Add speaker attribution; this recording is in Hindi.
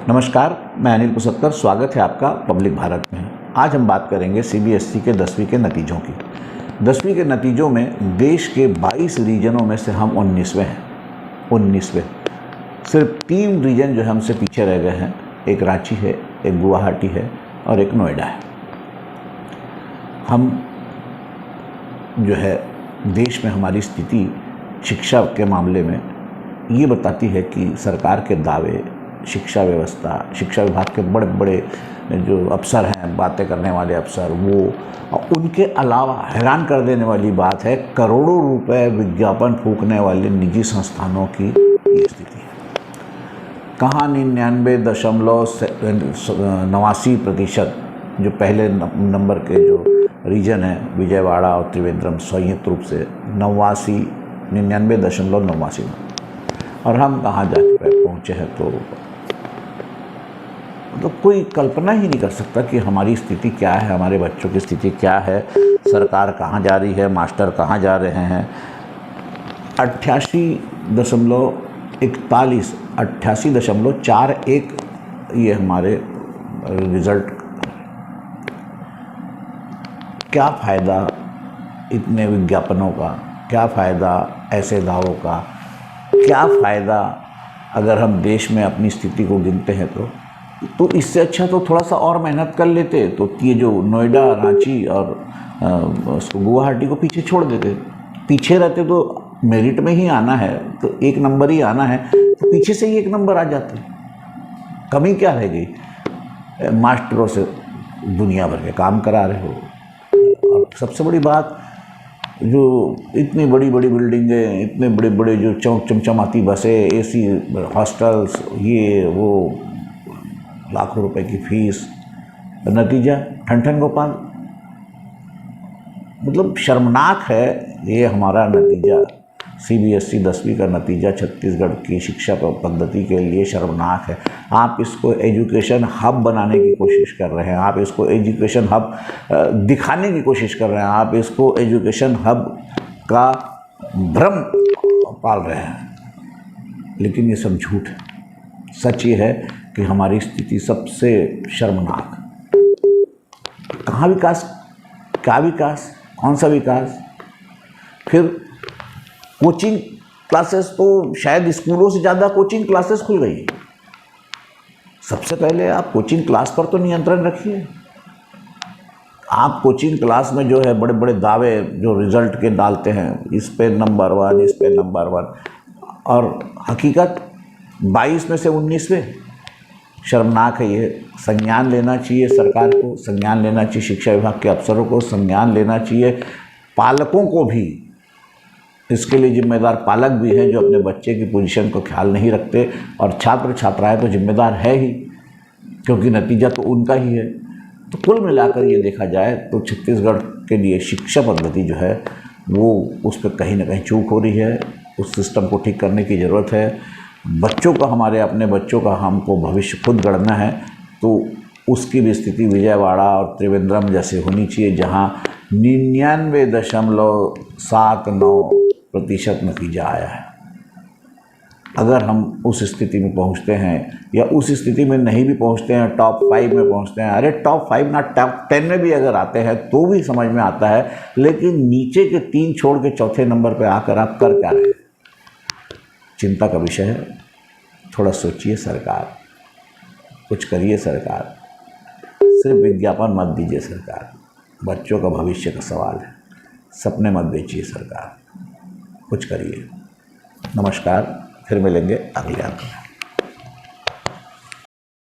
Speaker 1: नमस्कार, मैं अनिल पुसत्कर। स्वागत है आपका पब्लिक भारत में। आज हम बात करेंगे सीबीएसई के 10वीं के नतीजों की। 10वीं के नतीजों में देश के 22 रीजनों में से हम 19वें हैं। 19वें। सिर्फ 3 रीजन जो है हमसे पीछे रह गए हैं। एक रांची है, एक गुवाहाटी है और एक नोएडा है। हम जो है देश में हमारी स्थिति शिक्षा के मामले में ये बताती है कि सरकार के दावे, शिक्षा व्यवस्था, शिक्षा विभाग के बड़े बड़े जो अफसर हैं, बातें करने वाले अफसर, वो उनके अलावा हैरान कर देने वाली बात है करोड़ों रुपए विज्ञापन फूंकने वाले निजी संस्थानों की ये स्थिति है। कहाँ 99.89% जो पहले नंबर के जो रीजन हैं विजयवाड़ा और त्रिवेंद्रम संयुक्त रूप से 99.89 और हम कहाँ जाके पहुँचे हैं तो कोई कल्पना ही नहीं कर सकता कि हमारी स्थिति क्या है, हमारे बच्चों की स्थिति क्या है, सरकार कहाँ जा रही है, मास्टर कहाँ जा रहे हैं। 88.41 ये हमारे रिज़ल्ट। क्या फ़ायदा इतने विज्ञापनों का, क्या फ़ायदा ऐसे दावों का, क्या फ़ायदा अगर हम देश में अपनी स्थिति को गिनते हैं तो इससे अच्छा तो थोड़ा सा और मेहनत कर लेते तो ये जो नोएडा, रांची और गुवाहाटी को पीछे छोड़ देते। पीछे रहते तो मेरिट में ही आना है तो 1 नंबर ही आना है तो पीछे से ही 1 नंबर आ जाते। कमी क्या रह गई? मास्टरों से दुनिया भर के काम करा रहे हो और सबसे बड़ी बात जो इतनी बड़ी बड़ी बिल्डिंगें, इतने बड़े बड़े जो चमचमाती बसें, एसी हॉस्टल्स, ये वो, लाखों रुपए की फीस, नतीजा ठन गोपाल। मतलब शर्मनाक है ये हमारा नतीजा। सीबीएसई 10वीं का नतीजा छत्तीसगढ़ की शिक्षा पद्धति के लिए शर्मनाक है। आप इसको एजुकेशन हब बनाने की कोशिश कर रहे हैं, आप इसको एजुकेशन हब दिखाने की कोशिश कर रहे हैं, आप इसको एजुकेशन हब का भ्रम पाल रहे हैं, लेकिन ये सब झूठ है। सच ये है कि हमारी स्थिति सबसे शर्मनाक। कहाँ विकास, क्या विकास, कौन सा विकास? फिर कोचिंग क्लासेस तो शायद स्कूलों से ज़्यादा कोचिंग क्लासेस खुल गई। सबसे पहले आप कोचिंग क्लास पर तो नियंत्रण रखिए। आप कोचिंग क्लास में जो है बड़े बड़े दावे जो रिजल्ट के डालते हैं, इस पे नंबर 1, इस पे नंबर 1, और हकीकत 22 में से 19वें। शर्मनाक है ये। संज्ञान लेना चाहिए सरकार को, संज्ञान लेना चाहिए शिक्षा विभाग के अफसरों को, संज्ञान लेना चाहिए पालकों को भी। इसके लिए जिम्मेदार पालक भी हैं जो अपने बच्चे की पोजीशन को ख्याल नहीं रखते, और छात्र छात्राएं तो जिम्मेदार है ही, क्योंकि नतीजा तो उनका ही है। तो कुल मिलाकर ये देखा जाए तो छत्तीसगढ़ के लिए शिक्षा पद्धति जो है वो उस पर कहीं ना कहीं चूक हो रही है। उस सिस्टम को ठीक करने की ज़रूरत है। बच्चों का, हमारे अपने बच्चों का हमको भविष्य खुद गढ़ना है, तो उसकी भी स्थिति विजयवाड़ा और त्रिवेंद्रम जैसे होनी चाहिए, जहाँ 99.79% नतीजा आया है। अगर हम उस स्थिति में पहुंचते हैं, या उस स्थिति में नहीं भी पहुंचते हैं, टॉप 5 में पहुंचते हैं, अरे टॉप 5 ना टॉप 10 में भी अगर आते हैं तो भी समझ में आता है, लेकिन नीचे के 3 छोड़ के चौथे नंबर पे आकर आप कर क्या रहे? चिंता का विषय है। थोड़ा सोचिए सरकार, कुछ करिए सरकार। सिर्फ विज्ञापन मत दीजिए सरकार। बच्चों का भविष्य का सवाल है। सपने मत बेचिए सरकार, कुछ करिए। नमस्कार, फिर मिलेंगे अगले अंक में।